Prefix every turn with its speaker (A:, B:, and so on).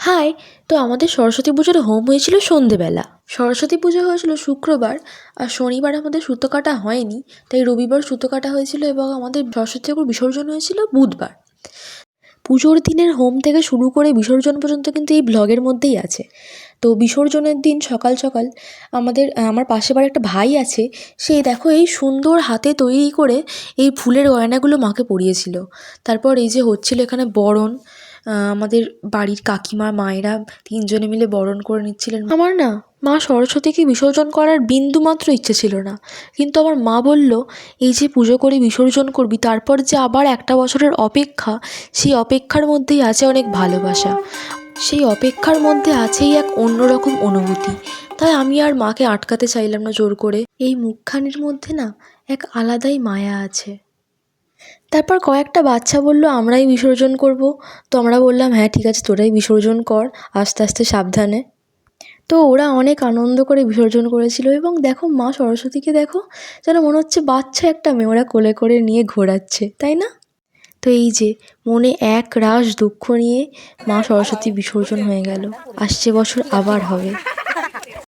A: High. তো আমাদের সরস্বতী পুজোর হোম হয়েছিল সন্ধেবেলা। সরস্বতী পুজো হয়েছিল শুক্রবার, আর শনিবার আমাদের সুতো কাটা হয়নি, তাই রবিবার সুতো কাটা হয়েছিল এবং আমাদের সরস্বতী ঠাকুর বিসর্জন হয়েছিল বুধবার। পুজোর দিনের হোম থেকে শুরু করে বিসর্জন পর্যন্ত কিন্তু এই ব্লগের মধ্যেই আছে। তো বিসর্জনের দিন সকাল সকাল আমার পাশে বাড়ির একটা ভাই আছে, সে দেখো এই সুন্দর হাতে তৈরি করে এই ফুলের গয়নাগুলো মাকে পরিয়েছিল। তারপর এই যে হচ্ছিল এখানে বরণ, আমাদের বাড়ির কাকিমা মায়েরা তিনজনে মিলে বরণ করে নিচ্ছিলেন। আমার না মা সরস্বতীকে বিসর্জন করার বিন্দুমাত্র ইচ্ছে ছিল না, কিন্তু আমার মা বলল, এই যে পুজো করে বিসর্জন করবি, তারপর যে আবার একটা বছরের অপেক্ষা, সেই অপেক্ষার মধ্যেই আছে অনেক ভালোবাসা, সেই অপেক্ষার মধ্যে আছেই এক অন্যরকম অনুভূতি। তাই আমি আর মাকে আটকাতে চাইলাম না জোর করে। এই মুখখানির মধ্যে না এক আলাদাই মায়া আছে। তারপর কয়েকটা বাচ্চা বলল আমরাই বিসর্জন করব। তো আমরা বললাম হ্যাঁ ঠিক আছে, তোরাই বিসর্জন কর, আস্তে আস্তে সাবধানে। তো ওরা অনেক আনন্দ করে বিসর্জন করেছিল এবং দেখো মা সরস্বতীকে দেখো, যেন মনে হচ্ছে বাচ্চা একটা মেয়ে ওরা কোলে করে নিয়ে ঘোরাচ্ছে, তাই না? তো এই যে মনে এক রাশ দুঃখ নিয়ে মা সরস্বতী বিসর্জন হয়ে গেল। আসছে বছর আবার হবে।